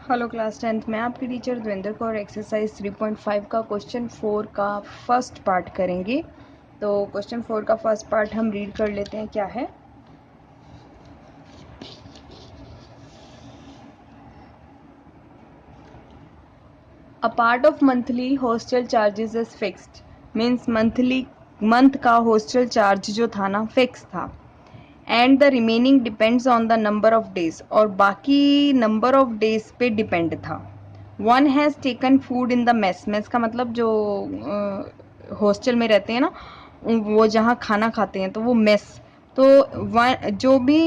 Hello class 10th में आपकी teacher Devendra Kaur exercise 3.5 का क्वेश्चन 4 का फर्स्ट पार्ट करेंगे। तो क्वेश्चन 4 का फर्स्ट पार्ट हम रीड कर लेते हैं। क्या है? A part of monthly hostel charges is fixed, means month का हॉस्टल चार्ज जो था ना फिक्स था। And the remaining depends on the number of days, और बाकी नंबर ऑफ डेज पे डिपेंड था। One has taken food in the mess, mess का मतलब जो हॉस्टल में रहते हैं ना, वो जहाँ खाना खाते हैं तो वो मेस। तो जो भी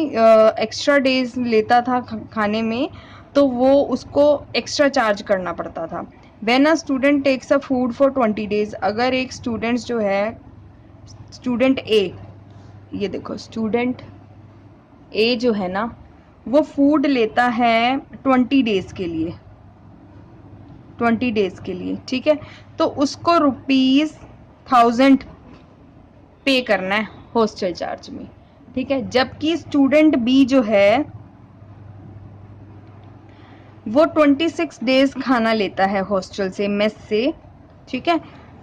एक्स्ट्रा डेज लेता था खाने में, तो वो उसको एक्स्ट्रा चार्ज करना पड़ता था। When a student takes a food for 20 days, अगर एक स्टूडेंट्स जो है, स्टूडेंट ए, ये देखो स्टूडेंट ए जो है ना, वो फूड लेता है 20 डेज के लिए, 20 डेज के लिए, ठीक है। तो उसको ₹1000 पे करना है हॉस्टल चार्ज में, ठीक है। जबकि स्टूडेंट बी जो है वो 26 डेज खाना लेता है हॉस्टल से, मेस से, ठीक है।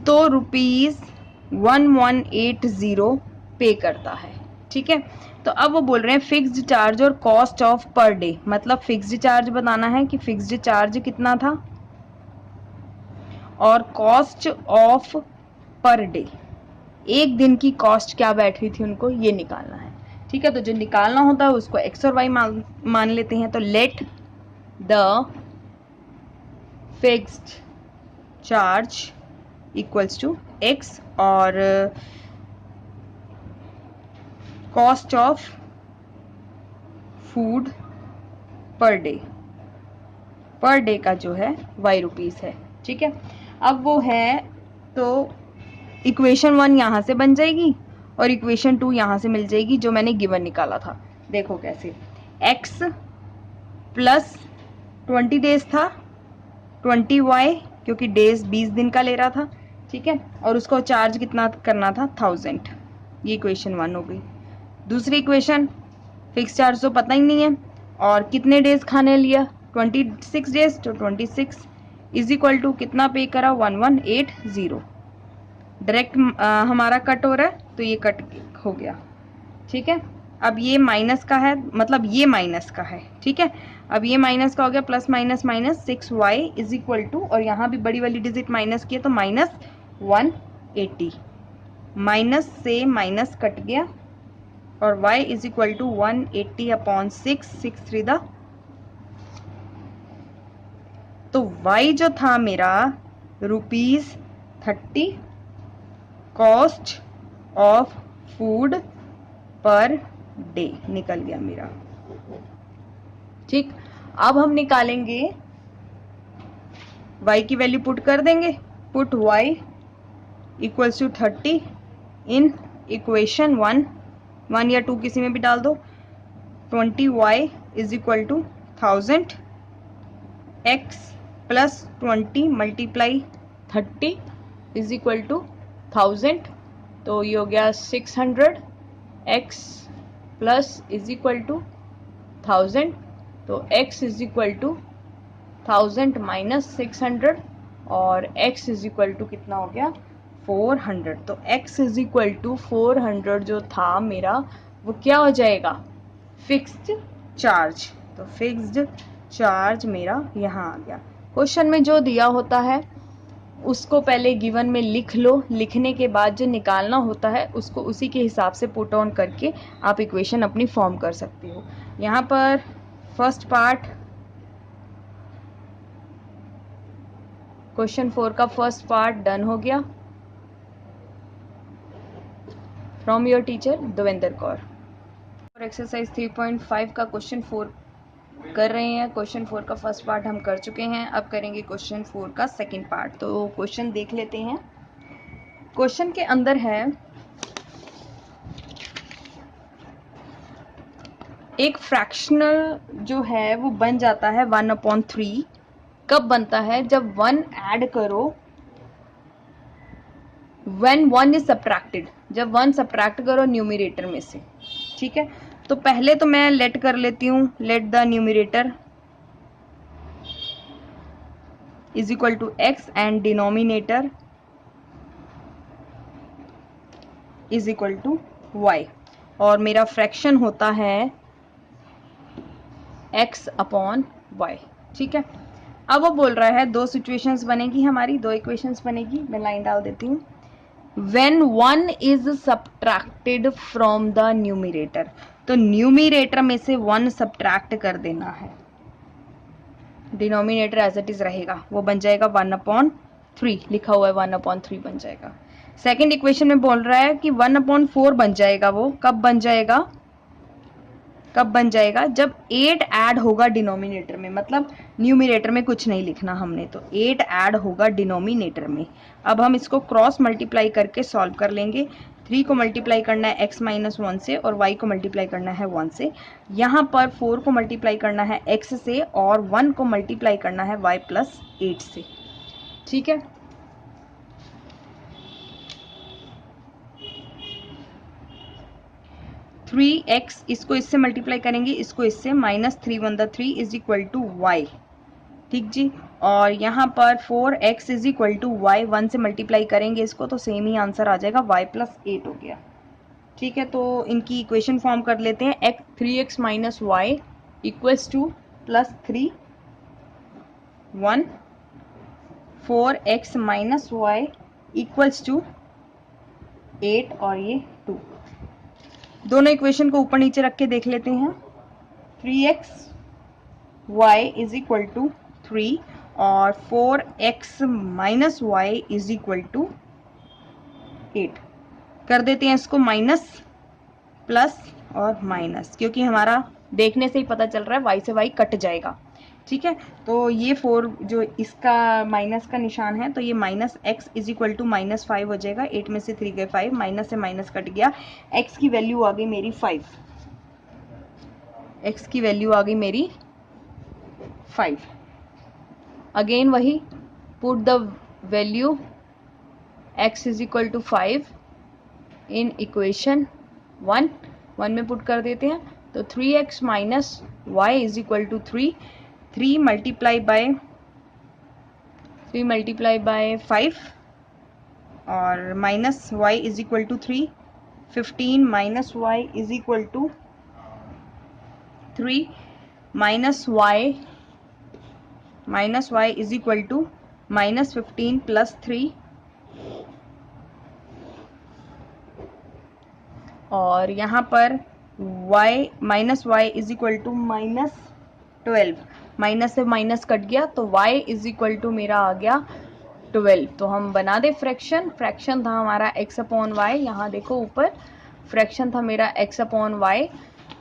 तो ₹1180 पे करता है, ठीक है। तो अब वो बोल रहे हैं फिक्स्ड चार्ज और कॉस्ट ऑफ पर डे, मतलब फिक्स्ड चार्ज बताना है कि फिक्स्ड चार्ज कितना था और कॉस्ट ऑफ पर डे, एक दिन की कॉस्ट क्या बैठ रही थी उनको, ये निकालना है, ठीक है। तो जो निकालना होता है उसको एक्स और वाई मान लेते हैं। तो let the fixed charge equals to X और cost of food per day का जो है वाई रुपीस है, ठीक है। अब वो है तो इक्वेशन 1 यहाँ से बन जाएगी और इक्वेशन 2 यहाँ से मिल जाएगी, जो मैंने गिवन निकाला था। देखो कैसे, x प्लस 20 डेज था, 20y क्योंकि डेज 20 दिन का ले रहा था, ठीक है। और उसको चार्ज कितना करना था, 1000। ये इक्वेशन 1 हो गई। दूसरी इक्वेशन, फिक्स चार्ज तो पता ही नहीं है और कितने डेज खाने लिया, 26 डेज, तो 26 इज इक्वल टू कितना पे करा, 1180। डायरेक्ट हमारा कट हो रहा है तो ये कट हो गया, ठीक है। अब ये माइनस का है, मतलब ये माइनस का है, ठीक है। अब ये माइनस का हो गया, plus minus minus 6y is equal to, और यहाँ भी बड़ी वाली डिजिट माइनस की है तो -180, माइनस से माइनस कट गया और y इज इक्वल टू 180/6, 6 3 तो y जो था मेरा ₹30 cost of food per day निकल गया मेरा, ठीक। अब हम निकालेंगे y की वैल्यू पुट कर देंगे, put y equals to 30 in equation 1 या 2 किसी में भी डाल दो। 20y is equal to 1000, x plus 20 multiply 30 is equal to 1000, तो ये हो गया 600, x plus is equal to 1000, तो x is equal to 1000 minus 600 और x इज इक्वल टू कितना हो गया, 400। तो x इज इक्वल टू 400 जो था मेरा, वो क्या हो जाएगा, फिक्स्ड चार्ज। तो फिक्स्ड चार्ज मेरा यहाँ आ गया। क्वेश्चन में जो दिया होता है उसको पहले गिवन में लिख लो, लिखने के बाद जो निकालना होता है उसको उसी के हिसाब से पुट ऑन करके आप इक्वेशन अपनी फॉर्म कर सकते हो। यहाँ पर फर्स्ट पार्ट, क्वेश्चन 4 का फर्स्ट पार्ट डन हो गया from your teacher Devendra Kaur. और एक्सरसाइज 3.5 का क्वेश्चन 4 कर रहे हैं। क्वेश्चन 4 का फर्स्ट पार्ट हम कर चुके हैं, अब करेंगे क्वेश्चन 4 का सेकंड पार्ट। तो क्वेश्चन देख लेते हैं। क्वेश्चन के अंदर है एक फ्रैक्शनल जो है वो बन जाता है 1/3। कब बनता है, जब 1 ऐड करो, when 1 is subtracted, जब 1 सब्ट्रैक्ट करो न्यूमरेटर में से, ठीक है। तो पहले तो मैं लेट कर लेती हूँ, let the numerator is equal to x and denominator is equal to y, और मेरा फ्रैक्शन होता है x अपॉन y। ठीक है, अब वो बोल रहा है दो सिचुएशंस बनेगी हमारी, दो इक्वेशंस बनेगी। मैं लाइन डाल देती हूँ। When 1 is subtracted from the numerator, तो न्यूमिरेटर में से 1 सब्ट्रैक्ट कर देना है, डिनोमिनेटर एज इट इज रहेगा, वो बन जाएगा 1/3, लिखा हुआ है 1/3 बन जाएगा। सेकेंड इक्वेशन में बोल रहा है कि 1/4 बन जाएगा। वो कब बन जाएगा, जब 8 ऐड होगा डिनोमिनेटर में, मतलब न्यूमिनेटर में कुछ नहीं लिखना हमने, तो 8 ऐड होगा डिनोमिनेटर में। अब हम इसको क्रॉस मल्टीप्लाई करके सॉल्व कर लेंगे। 3 को मल्टीप्लाई करना है x माइनस 1 से और y को मल्टीप्लाई करना है 1 से। यहाँ पर 4 को मल्टीप्लाई करना है x से और 1 को मल्टीप्लाई करना है y प्लस 8 से। ठीक है, 3x, इसको इससे मल्टीप्लाई करेंगे, इसको इससे, -3 इज इक्वल टू वाई। ठीक जी, और यहाँ पर 4x is equal to Y, 1 से मल्टीप्लाई करेंगे इसको तो सेम ही आंसर आ जाएगा, y प्लस 8 हो गया। ठीक है, तो इनकी इक्वेशन फॉर्म कर लेते हैं। 3x minus y equals to +3 1, 4x minus y equals to 8 और ये 2। दोनों इक्वेशन को ऊपर नीचे रख के देख लेते हैं। 3x y is equal to 3 और 4x minus y is equal to 8। कर देते हैं इसको माइनस प्लस और माइनस, क्योंकि हमारा देखने से ही पता चल रहा है y से y कट जाएगा। ठीक है, तो ये 4 जो इसका माइनस का निशान है, तो ये minus x is equal to -5 हो जाएगा। 8 में से 3 गए 5, माइनस से माइनस कट गया, x की वैल्यू आ गई मेरी 5, x की वैल्यू आ गई मेरी 5। अगेन वही, put the value x is equal to 5 in equation 1 में पुट कर देते हैं। तो 3x minus y is equal to 3, 3 multiply by 5 और minus y is equal to 3, 15 minus y is equal to 3, minus y is equal to -15 plus 3, और यहाँ पर minus y is equal to -12, minus से minus cut गया तो y is equal to मेरा आ गया 12। तो हम बना दे फ्रैक्शन था हमारा x अपॉन वाई, यहाँ देखो ऊपर फ्रैक्शन था मेरा x अपॉन वाई,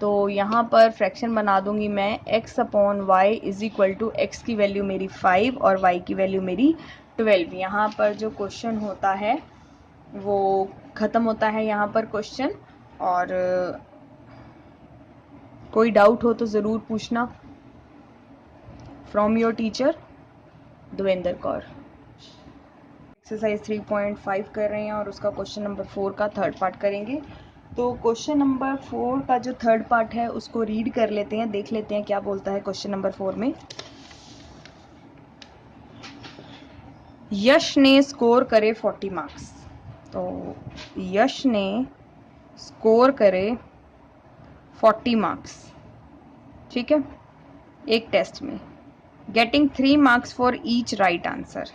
तो यहाँ पर फ्रैक्शन बना दूंगी मैं x upon y is equal to x की वैल्यू मेरी 5 और y की वैल्यू मेरी 12। यहाँ पर जो क्वेश्चन होता है वो ख़त्म होता है यहाँ पर क्वेश्चन, और कोई डाउट हो तो ज़रूर पूछना। From your teacher Devendra Kaur. Exercise 3.5 कर रहे हैं और उसका क्वेश्चन नंबर 4 का थर्ड पार्ट करेंगे। तो क्वेश्चन नंबर 4 का जो थर्ड पार्ट है उसको रीड कर लेते हैं, देख लेते हैं क्या बोलता है क्वेश्चन नंबर 4 में। यश ने स्कोर करे 40 मार्क्स। तो यश ने स्कोर करे 40 मार्क्स, ठीक है, एक टेस्ट में, getting 3 marks for each right answer.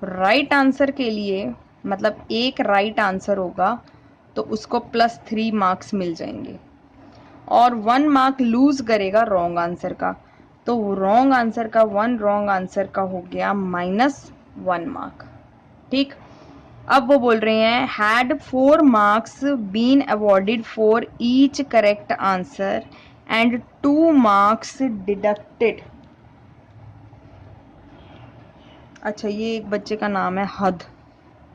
Right answer के लिए मतलब एक राइट आंसर होगा तो उसको +3 मार्क्स मिल जाएंगे, और 1 मार्क लूज करेगा रॉन्ग आंसर का, तो रॉन्ग आंसर का 1 रॉन्ग आंसर का हो गया -1 मार्क। ठीक, अब वो बोल रहे हैं had 4 marks been awarded for each correct answer and 2 marks deducted. अच्छा, ये एक बच्चे का नाम है हद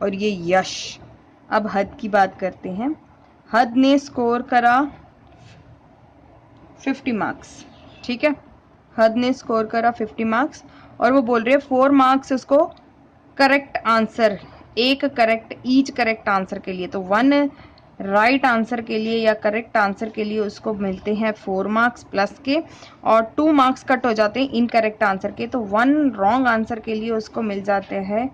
और ये यश। अब हद की बात करते हैं। हद ने स्कोर करा 50 मार्क्स, ठीक है, हद ने स्कोर करा 50 मार्क्स, और वो बोल रहे हैं 4 मार्क्स उसको करेक्ट आंसर, एक करेक्ट ईच करेक्ट आंसर के लिए, तो 1 राइट आंसर के लिए या करेक्ट आंसर के लिए उसको मिलते हैं 4 मार्क्स प्लस के, और 2 मार्क्स कट हो जाते हैं इनकरेक्ट आंसर के, तो 1 रॉन्ग आंसर के लिए उसको मिल जाते हैं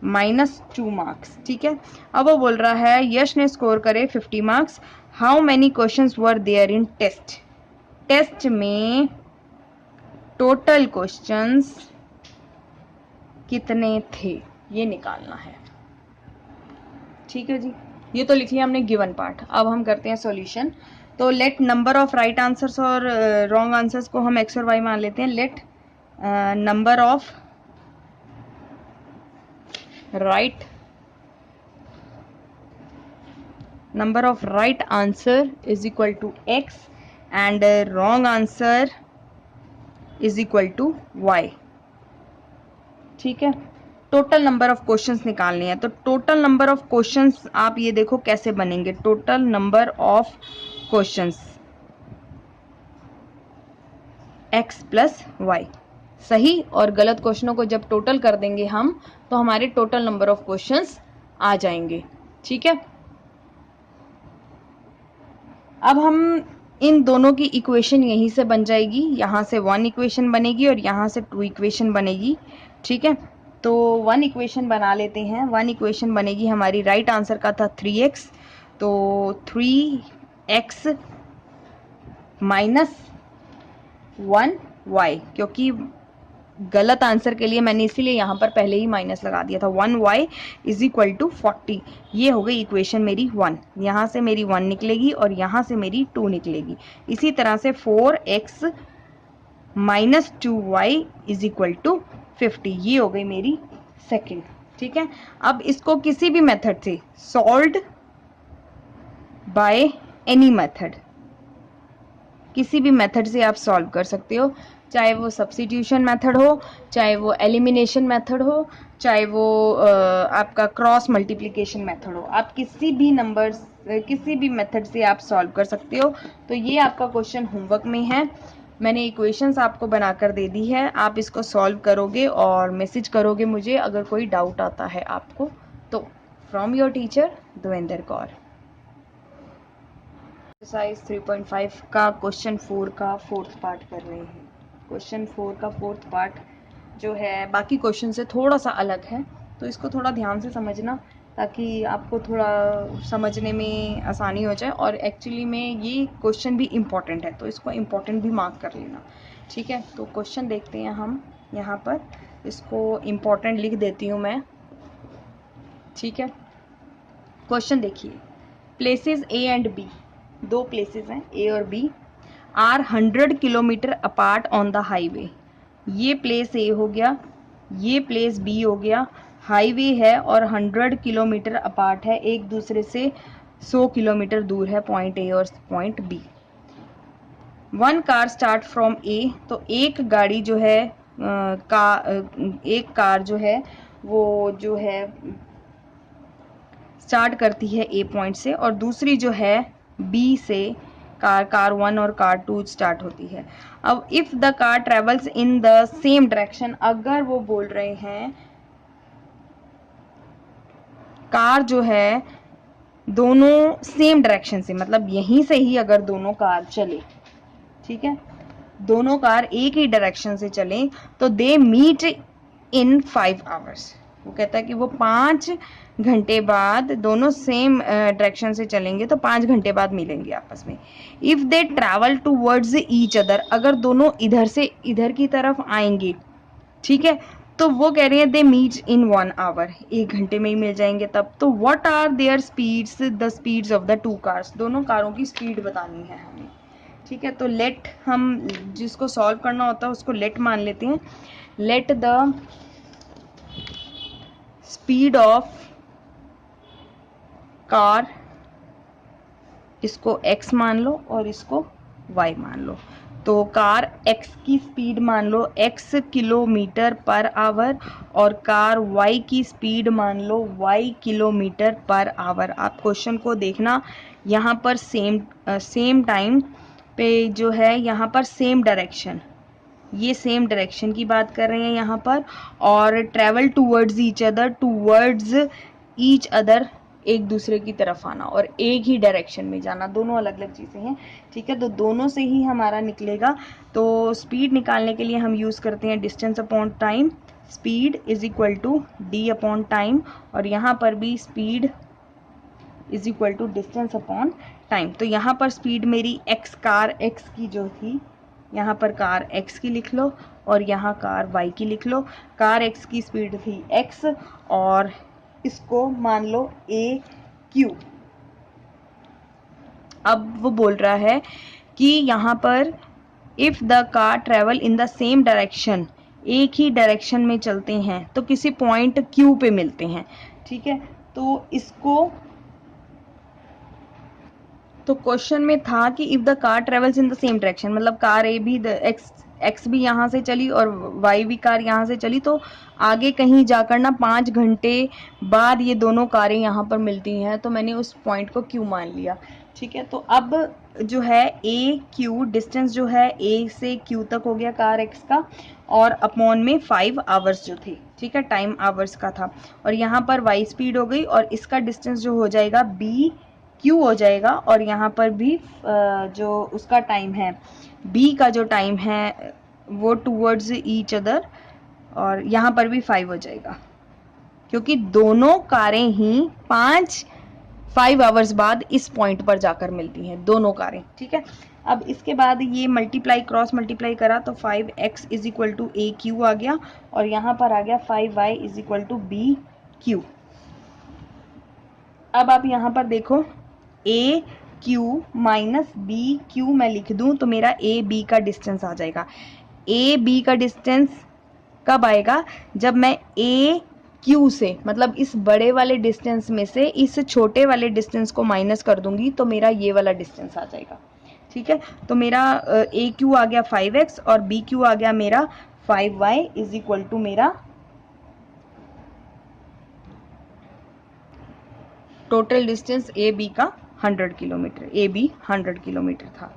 -2 मार्क्स। ठीक है, अब वो बोल रहा है यश ने स्कोर करे 50 marks, how many questions were there in test. Test में टोटल क्वेश्चंस कितने थे ये निकालना है। ठीक है जी, ये तो लिख लिया हमने गिवन पार्ट। अब हम करते हैं सॉल्यूशन। तो let number of right answers और रॉन्ग आंसर्स को हम x और y मान लेते हैं। Let number of right answer is equal to x and wrong answer is equal to y। ठीक है, टोटल नंबर ऑफ क्वेश्चंस निकालने हैं। तो टोटल नंबर ऑफ क्वेश्चंस आप ये देखो कैसे बनेंगे। Total number of questions x plus y. सही और गलत क्वेश्चनों को जब टोटल कर देंगे हम, तो हमारे टोटल नंबर ऑफ क्वेश्चंस आ जाएंगे। ठीक है, अब हम इन दोनों की इक्वेशन यहीं से बन जाएगी। यहाँ से 1 इक्वेशन बनेगी और यहाँ से 2 इक्वेशन बनेगी। ठीक है, तो 1 इक्वेशन बना लेते हैं। 1 इक्वेशन बनेगी हमारी, राइट आंसर का था 3x, तो 3x माइनस 1y, क्योंकि गलत आंसर के लिए मैंने इसीलिए यहाँ पर पहले ही माइनस लगा दिया था। 1y is equal to 40। ये हो गई इक्वेशन मेरी 1। यहाँ से मेरी 1 निकलेगी और यहाँ से मेरी 2 निकलेगी। इसी तरह से 4x minus 2y is equal to 50, ये हो गई मेरी सेकंड। ठीक है, अब इसको किसी भी मेथड से सॉल्व्ड बाय एनी मेथड, किसी भी मेथड से आप सॉल्व कर सकते हो, चाहे वो सब्स्टिट्यूशन मेथड हो, चाहे वो एलिमिनेशन मेथड हो, चाहे वो आपका क्रॉस मल्टीप्लिकेशन मेथड हो। आप किसी भी नंबर्स, किसी भी मेथड से आप सॉल्व कर सकते हो। तो ये आपका क्वेश्चन होमवर्क में है। मैंने इक्वेशंस आपको बनाकर दे दी है, आप इसको सॉल्व करोगे और मैसेज करोगे मुझे अगर कोई डाउट आता है आपको तो। From your teacher Devendra Kaur. Exercise 3.5 का क्वेश्चन 4 का 4th पार्ट कर रहे हैं। क्वेश्चन 4 का 4th पार्ट जो है बाकी क्वेश्चन से थोड़ा सा अलग है, तो इसको थोड़ा ध्यान से समझना ताकि आपको थोड़ा समझने में आसानी हो जाए। और एक्चुअली में ये क्वेश्चन भी इम्पॉर्टेंट है, तो इसको इम्पॉर्टेंट भी मार्क कर लेना। ठीक है, तो क्वेश्चन देखते हैं हम यहाँ पर। इसको इम्पॉर्टेंट लिख देती हूँ मैं। ठीक है, क्वेश्चन देखिए। Places A and B, 2 places हैं ए और B, are 100 kilometre apart on the highway. ये प्लेस ए हो गया, ये प्लेस बी हो गया। हाईवे है और 100 किलोमीटर अपार्ट है, एक दूसरे से 100 किलोमीटर दूर है पॉइंट ए और point B. 1 car start from A, तो एक गाड़ी जो है एक कार जो है वो जो है स्टार्ट करती है ए पॉइंट से, और दूसरी जो है बी से कार 1 और कार 2 स्टार्ट होती है। अब if the car travels in the same direction, अगर वो बोल रहे हैं कार जो है दोनों सेम डायरेक्शन से, मतलब यहीं से ही अगर दोनों कार चले, ठीक है, दोनों कार एक ही डायरेक्शन से चलें, तो दे मीट इन 5 आवर्स। वो कहता है कि वो 5 घंटे बाद दोनों सेम डायरेक्शन से चलेंगे तो 5 घंटे बाद मिलेंगे आपस में। If they travel towards each other, अगर दोनों इधर से इधर की तरफ आएंगे, ठीक है, तो वो कह रहे हैं दे मीट इन 1 आवर, 1 घंटे में ही मिल जाएंगे तब। तो what are their speeds, the speeds of the 2 cars, दोनों कारों की स्पीड बतानी है हमें। ठीक है, तो लेट, हम जिसको सॉल्व करना होता है उसको लेट मान लेते हैं। Let the speed of car, इसको x मान लो और इसको y मान लो। तो कार x की स्पीड मान लो x किलोमीटर पर आवर, और कार y की स्पीड मान लो y किलोमीटर पर आवर। आप क्वेश्चन को देखना, यहाँ पर सेम टाइम पे जो है, यहाँ पर सेम डायरेक्शन, ये सेम डायरेक्शन की बात कर रहे हैं यहाँ पर, और travel towards each other, towards each other एक दूसरे की तरफ आना और एक ही डायरेक्शन में जाना, दोनों अलग अलग चीज़ें हैं, ठीक है। तो दोनों से ही हमारा निकलेगा। तो स्पीड निकालने के लिए हम यूज़ करते हैं distance upon time, speed is equal to D upon time, और यहाँ पर भी speed is equal to distance upon time. तो यहाँ पर स्पीड मेरी एक्स, कार एक्स की जो थी, यहाँ पर कार एक्स की लिख लो और यहाँ कार वाई की लिख लो। कार एक्स की स्पीड थी एक्स और इसको मान लो ए क्यू। अब वो बोल रहा है कि यहाँ पर if the car travel in the same direction, एक ही डायरेक्शन में चलते हैं तो किसी पॉइंट क्यू पे मिलते हैं, ठीक है। तो इसको, तो क्वेश्चन में था कि if the car travels in the same direction, मतलब कार ए भी एक्स भी यहाँ से चली और वाई भी कार यहाँ से चली, तो आगे कहीं जाकर ना 5 घंटे बाद ये दोनों कारें यहाँ पर मिलती हैं, तो मैंने उस पॉइंट को क्यू मान लिया, ठीक है। तो अब जो है ए क्यू डिस्टेंस जो है ए से क्यू तक हो गया कार एक्स का, और अपॉन में 5 आवर्स जो थे, ठीक है, टाइम आवर्स का था, और यहाँ पर वाई स्पीड हो गई और इसका डिस्टेंस जो हो जाएगा बी क्यू हो जाएगा, और यहाँ पर भी जो उसका टाइम है बी का जो टाइम है वो टूवर्ड्स ईच अदर, और यहाँ पर भी 5 हो जाएगा, क्योंकि दोनों कारें ही 5 आवर्स बाद इस पॉइंट पर जाकर मिलती हैं, दोनों कारें, ठीक है। अब इसके बाद ये मल्टीप्लाई क्रॉस मल्टीप्लाई करा तो 5x is equal to A Q आ गया, और यहाँ पर आ गया 5y is equal to B Q. अब आप यहाँ पर देखो A Q minus B Q मैं लिख दूं तो मेरा ए बी का डिस्टेंस आ जाएगा। ए बी का डिस्टेंस कब आएगा, जब मैं ए क्यू से, मतलब इस बड़े वाले डिस्टेंस में से इस छोटे वाले डिस्टेंस को माइनस कर दूंगी तो मेरा ये वाला डिस्टेंस आ जाएगा, ठीक है। तो मेरा ए क्यू आ गया 5x और बी क्यू आ गया मेरा 5y इज इक्वल टू मेरा टोटल डिस्टेंस ए बी का 100 किलोमीटर, ए बी 100 किलोमीटर था,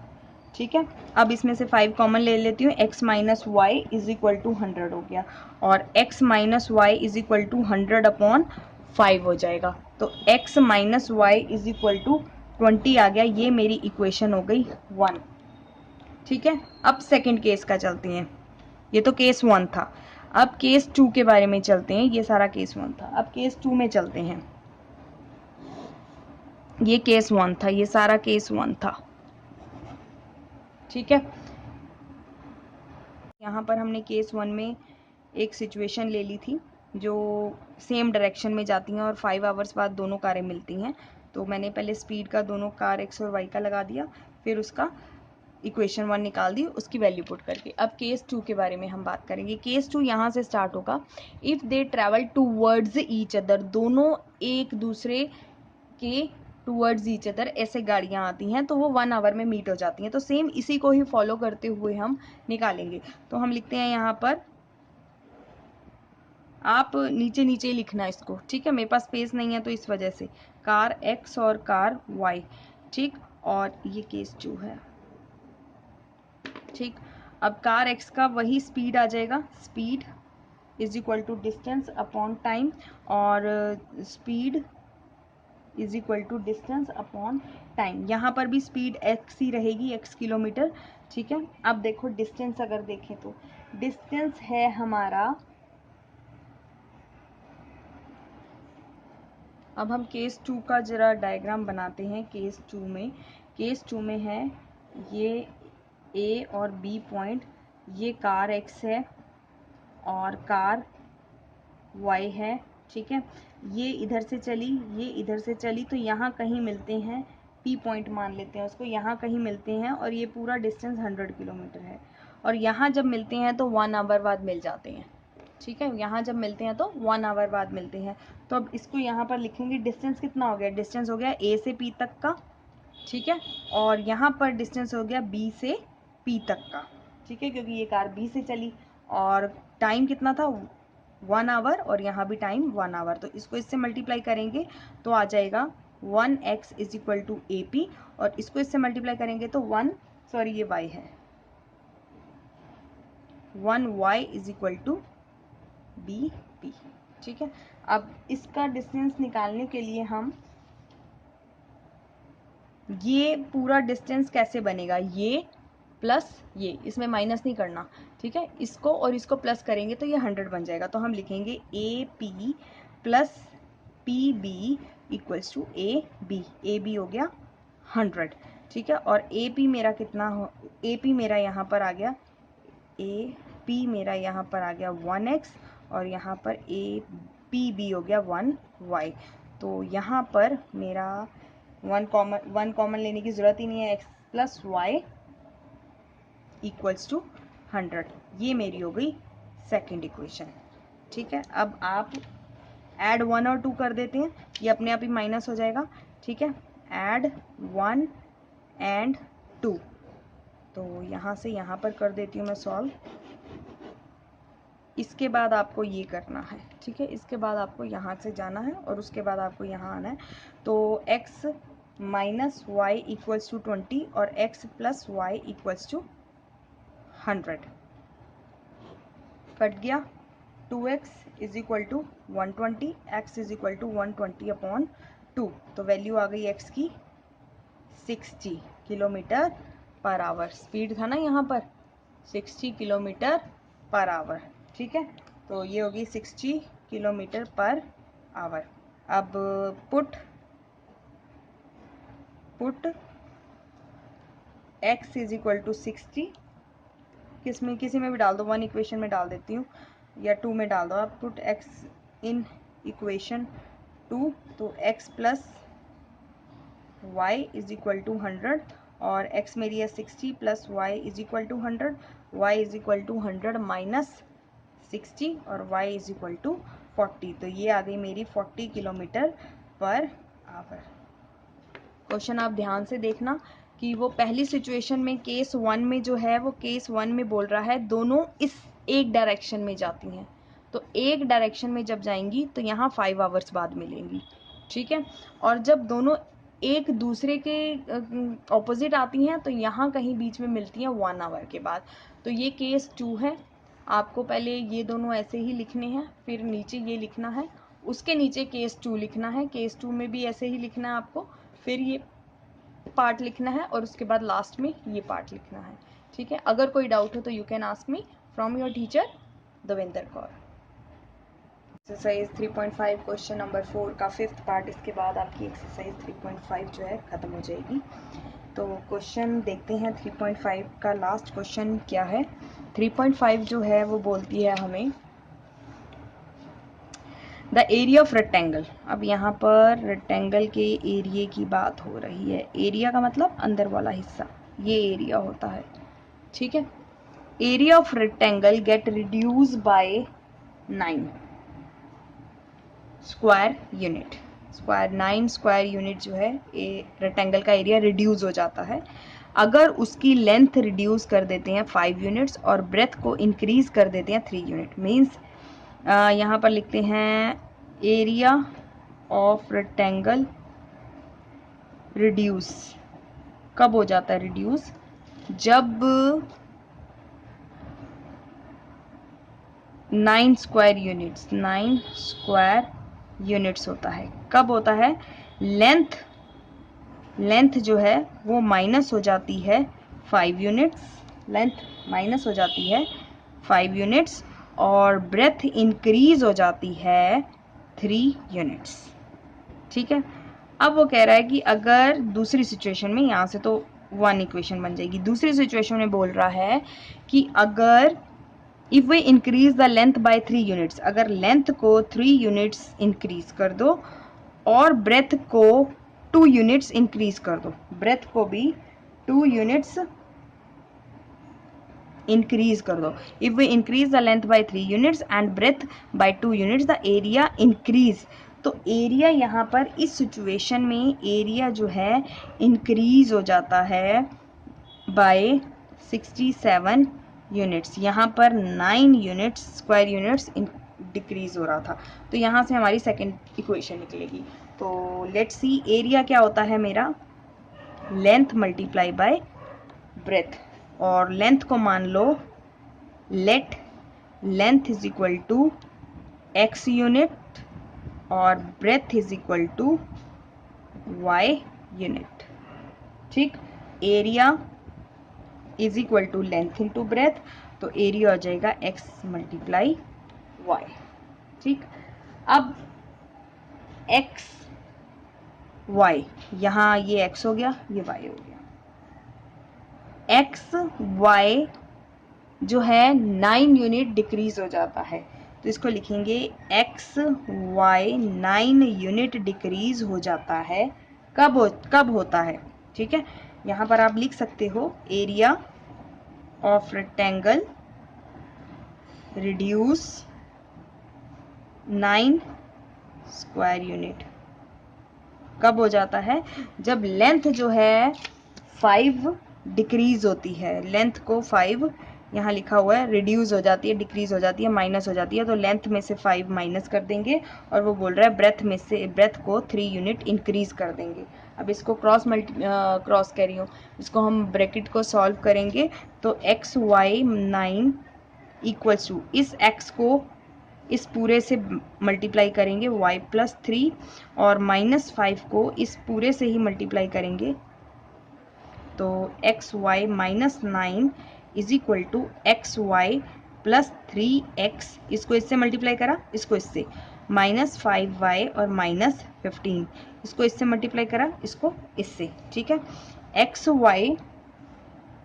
ठीक है। अब इसमें से 5 कॉमन ले लेती हूँ, x minus y is equal to 100 हो गया, और x minus y is equal to 100 upon 5 हो जाएगा, तो x minus y is equal to 20 आ गया। ये मेरी इक्वेशन हो गई 1, ठीक है। अब सेकेंड केस का चलते हैं, ये तो केस 1 था, अब केस 2 के बारे में चलते हैं। ये सारा केस 1 था, अब केस 2 में चलते हैं। ये केस 1 था, ये सारा केस 1 था, ठीक है। यहाँ पर हमने केस 1 में एक सिचुएशन ले ली थी जो सेम डायरेक्शन में जाती हैं और 5 आवर्स बाद दोनों कारें मिलती हैं, तो मैंने पहले स्पीड का दोनों कार एक्स और वाई का लगा दिया, फिर उसका इक्वेशन 1 निकाल दी उसकी वैल्यू पुट करके। अब केस 2 के बारे में हम बात करेंगे। केस 2 यहाँ से स्टार्ट होगा, if they travel towards each other, दोनों एक दूसरे के टूवर्ड्स ईच अदर ऐसे गाड़ियाँ आती हैं तो वो 1 आवर में मीट हो जाती हैं, तो सेम इसी को ही फॉलो करते हुए हम निकालेंगे। तो हम लिखते हैं यहाँ पर, आप नीचे नीचे ही लिखना इसको, ठीक है, मेरे पास स्पेस नहीं है तो इस वजह से, कार एक्स और कार वाई, ठीक, और ये केस 2 है, ठीक। अब कार एक्स का वही स्पीड आ जाएगा, speed is equal to distance upon time, और speed is equal to distance upon time, यहाँ पर भी स्पीड एक्स ही रहेगी, एक्स किलोमीटर, ठीक है। अब देखो डिस्टेंस अगर देखें तो डिस्टेंस है हमारा, अब हम केस 2 का जरा डायग्राम बनाते हैं। केस 2 में है ये ए और बी पॉइंट, ये कार एक्स है और कार वाई है, ठीक है। ये इधर से चली, ये इधर से चली, तो यहाँ कहीं मिलते हैं, पी पॉइंट मान लेते हैं उसको, यहाँ कहीं मिलते हैं, और ये पूरा डिस्टेंस 100 किलोमीटर है, और यहाँ जब मिलते हैं तो 1 आवर बाद मिल जाते हैं, ठीक है। यहाँ जब मिलते हैं तो 1 आवर बाद मिलते हैं, तो अब इसको यहाँ पर लिखेंगे, डिस्टेंस कितना हो गया, डिस्टेंस हो गया ए से पी तक का, ठीक है, और यहाँ पर डिस्टेंस हो गया बी से पी तक का, ठीक है, क्योंकि ये कार बी से चली, और टाइम कितना था 1 आवर, और यहाँ भी टाइम 1 आवर, तो इसको इससे मल्टीप्लाई करेंगे तो आ जाएगा 1x is equal to A P, और इसको इससे मल्टीप्लाई करेंगे तो ये y है, 1y is equal to B P, ठीक है। अब इसका डिस्टेंस निकालने के लिए हम ये पूरा डिस्टेंस कैसे बनेगा, ये प्लस ये, इसमें माइनस नहीं करना, ठीक है। इसको और इसको प्लस करेंगे तो ये 100 बन जाएगा। तो हम लिखेंगे A P plus P B equals to A B हो गया 100, ठीक है। और ए पी मेरा कितना हो, ए पी मेरा यहाँ पर आ गया, ए पी मेरा यहाँ पर आ गया 1x और यहाँ पर ए पी बी हो गया 1y। तो यहाँ पर मेरा वन कॉमन लेने की ज़रूरत ही नहीं है, x plus y equals to 100। ये मेरी हो गई सेकेंड इक्वेशन, ठीक है। अब आप ऐड 1 और 2 कर देते हैं, ये अपने आप ही माइनस हो जाएगा, ठीक है। ऐड 1 एंड 2, तो यहाँ से यहाँ पर कर देती हूँ मैं सॉल्व। इसके बाद आपको ये करना है, ठीक है। इसके बाद आपको यहाँ से जाना है और उसके बाद आपको यहाँ आना है। तो x minus y equals to 20 और x plus y equals to 100 cut गया। 2x is equal to 120, x is equal to 120 upon 2, तो वैल्यू आ गई x की 60 किलोमीटर पर आवर। स्पीड था ना यहाँ पर 60 किलोमीटर पर आवर, ठीक है। तो ये होगी 60 किलोमीटर पर आवर। अब put x is equal to 60, किसी में भी डाल दो, 1 इक्वेशन में डाल देती हूँ या 2 में डाल दो आप। पुट x इन इक्वेशन 2, तो x plus y is equal to 100 और x मेरी है 60 plus y is equal to 100, y is equal to 100 minus 60 और y इज इक्वल टू 40। तो ये आ गई मेरी 40 किलोमीटर पर आवर। क्वेश्चन आप ध्यान से देखना कि वो पहली सिचुएशन में केस 1 में जो है वो केस 1 में बोल रहा है दोनों इस एक डायरेक्शन में जाती हैं, तो एक डायरेक्शन में जब जाएंगी तो यहाँ 5 आवर्स बाद मिलेंगी, ठीक है। और जब दोनों एक दूसरे के ऑपोजिट आती हैं तो यहाँ कहीं बीच में मिलती हैं 1 आवर के बाद। तो ये केस 2 है। आपको पहले ये दोनों ऐसे ही लिखने हैं, फिर नीचे ये लिखना है, उसके नीचे केस 2 लिखना है, केस 2 में भी ऐसे ही लिखना है आपको, फिर ये पार्ट लिखना है और उसके बाद लास्ट में ये पार्ट लिखना है, ठीक है। अगर कोई डाउट हो तो you can ask me from your teacher Davinder Kaur. Exercise 3.5 question number 4 का 5th पार्ट, इसके बाद आपकी एक्सरसाइज 3.5 जो है ख़त्म हो जाएगी। तो क्वेश्चन देखते हैं 3.5 का लास्ट क्वेश्चन क्या है। 3.5 जो है वो बोलती है हमें द एरिया ऑफ रेक्टेंगल। अब यहाँ पर रेक्टेंगल के एरिया की बात हो रही है। एरिया का मतलब अंदर वाला हिस्सा, ये एरिया होता है, ठीक है। Area of rectangle get reduce by 9 square unit. 9 square unit जो है रेक्टेंगल का एरिया रिड्यूस हो जाता है अगर उसकी लेंथ रिड्यूस कर देते हैं 5 यूनिट्स और ब्रेथ को इंक्रीज कर देते हैं 3 यूनिट। मीन्स यहाँ पर लिखते हैं एरिया ऑफ रेक्टेंगल रिड्यूस कब हो जाता है रिड्यूस, जब 9 स्क्वायर यूनिट्स होता है। कब होता है, लेंथ जो है वो माइनस हो जाती है 5 यूनिट्स, लेंथ माइनस हो जाती है 5 यूनिट्स और ब्रेथ इंक्रीज हो जाती है 3 यूनिट्स, ठीक है। अब वो कह रहा है कि अगर दूसरी सिचुएशन में, यहाँ से तो 1 इक्वेशन बन जाएगी, दूसरी सिचुएशन में बोल रहा है कि अगर if we increase the length by 3 units, अगर लेंथ को 3 यूनिट्स इंक्रीज कर दो और ब्रेथ को 2 यूनिट्स इंक्रीज कर दो, ब्रेथ को भी 2 यूनिट्स इंक्रीज कर दो। If we increase the length by 3 units and breadth by 2 units the area increase. तो एरिया यहाँ पर इस सिचुएशन में एरिया जो है इंक्रीज हो जाता है बाय 67 यूनिट्स। यहाँ पर 9 यूनिट्स स्क्वायर यूनिट्स डिक्रीज हो रहा था। तो यहाँ से हमारी सेकेंड इक्वेशन निकलेगी। तो लेट्स सी एरिया क्या होता है मेरा, लेंथ मल्टीप्लाई बाय ब्रेथ, और लेंथ को मान लो let length is equal to x unit और breadth is equal to y unit, ठीक, area is equal to length into breadth, तो एरिया हो जाएगा x मल्टीप्लाई वाई। ठीक, अब x y, यहाँ ये x हो गया, ये y हो गया। x y जो है 9 यूनिट डिक्रीज हो जाता है, तो इसको लिखेंगे x y 9 यूनिट डिक्रीज हो जाता है। कब होता है? ठीक है, यहाँ पर आप लिख सकते हो area of rectangle reduce 9 square unit. कब हो जाता है? जब लेंथ जो है 5 डिक्रीज होती है, लेंथ को 5 यहाँ लिखा हुआ है, रिड्यूस हो जाती है, डिक्रीज हो जाती है, माइनस हो जाती है, तो लेंथ में से 5 माइनस कर देंगे, और वो बोल रहा है ब्रेथ को 3 यूनिट इंक्रीज कर देंगे। अब इसको क्रॉस कह रही हूँ, इसको हम ब्रैकेट को सॉल्व करेंगे, तो x y 9 इक्वल्स टू इस x को इस पूरे से मल्टीप्लाई करेंगे y प्लस 3, और माइनस 5 को इस पूरे से ही मल्टीप्लाई करेंगे, तो x y minus 9 is equal to x y plus 3x, इसको इससे मल्टीप्लाई करा, इसको इससे, माइनस 5y और माइनस 15, इसको इससे मल्टीप्लाई करा, इसको इससे। ठीक है, एक्स वाई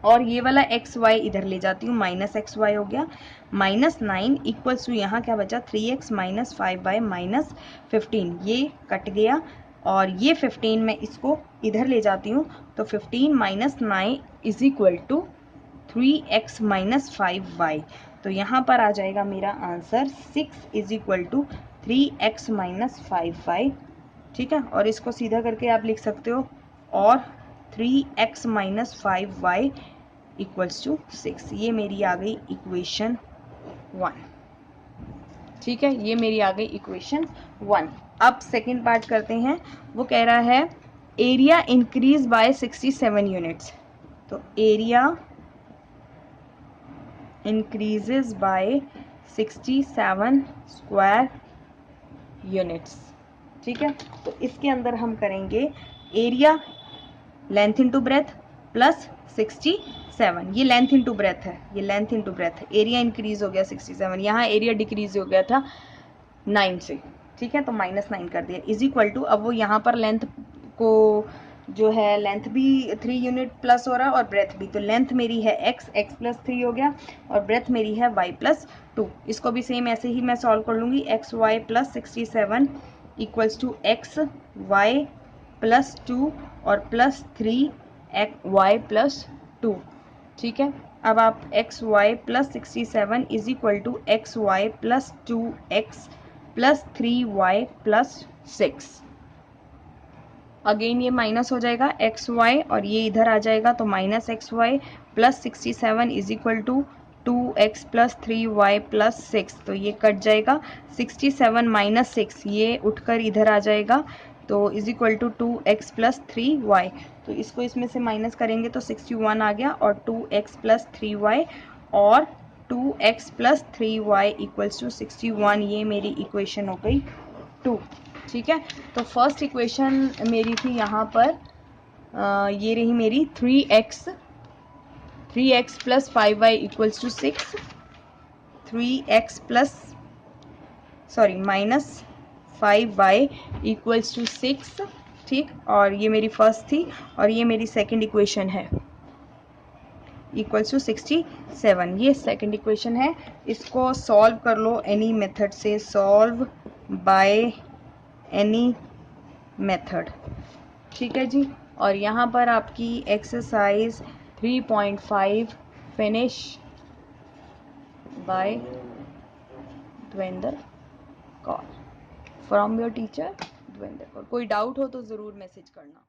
और ये वाला एक्स वाई इधर ले जाती हूँ, माइनस एक्स वाई हो गया, माइनस 9 इक्वल्स टू यहाँ क्या बचा, 3x माइनस 5y माइनस 15, ये कट गया, और ये 15 मैं इसको इधर ले जाती हूँ, तो 15 minus 9 is equal to 3x minus 5y, तो यहाँ पर आ जाएगा मेरा answer 6 is equal to 3x minus 5y। ठीक है, और इसको सीधा करके आप लिख सकते हो, और 3x minus 5y equals to 6, ये मेरी आ गई इक्वेशन 1। ठीक है, ये मेरी आ गई इक्वेशन 1। अब सेकेंड पार्ट करते हैं, वो कह रहा है एरिया इंक्रीज बाय 67 यूनिट्स, तो area increases by 67 square units. ठीक है, तो इसके अंदर हम करेंगे area length into breath plus 67, ये लेंथ इंटू ब्रेथ है, ये लेंथ इंटू ब्रेथ है, एरिया इंक्रीज हो गया 67, यहाँ एरिया डिक्रीज हो गया था 9 से। ठीक है, तो माइनस 9 कर दिया, इज इक्वल टू, अब वो यहाँ पर लेंथ को जो है, लेंथ भी 3 यूनिट प्लस हो रहा है और ब्रेथ भी, तो लेंथ मेरी है x प्लस 3 हो गया, और ब्रेथ मेरी है y प्लस 2, इसको भी सेम ऐसे ही मैं सॉल्व कर लूँगी, x y plus 67 equals to x y plus 2 और प्लस 3y प्लस 2। ठीक है, अब आप x y plus 67 is equal to x y plus 2x plus 3y plus 6, again ये माइनस हो जाएगा एक्स वाई, और ये इधर आ जाएगा, तो minus x y plus 67 is equal to 2x plus 3y plus 6, तो ये कट जाएगा, 67 माइनस 6 ये उठकर इधर आ जाएगा, तो is equal to 2x plus 3y, तो इसको इसमें से माइनस करेंगे तो 61 आ गया, और 2x प्लस 3y और 2x plus 3y equals to 61, ये मेरी इक्वेशन हो गई 2। ठीक है, तो फर्स्ट इक्वेशन मेरी थी यहाँ पर ये रही मेरी 3x plus 5y equals to 6, 3x plus minus 5y equals to 6। ठीक, और ये मेरी फर्स्ट थी, और ये मेरी सेकंड इक्वेशन है इक्वल्स टू 67, ये सेकंड इक्वेशन है। इसको सॉल्व कर लो एनी मेथड से, सॉल्व बाय एनी मेथड। ठीक है जी, और यहाँ पर आपकी exercise 3.5 finish by Devendra Kaur from your teacher Devendra Kaur. कोई डाउट हो तो ज़रूर मैसेज करना।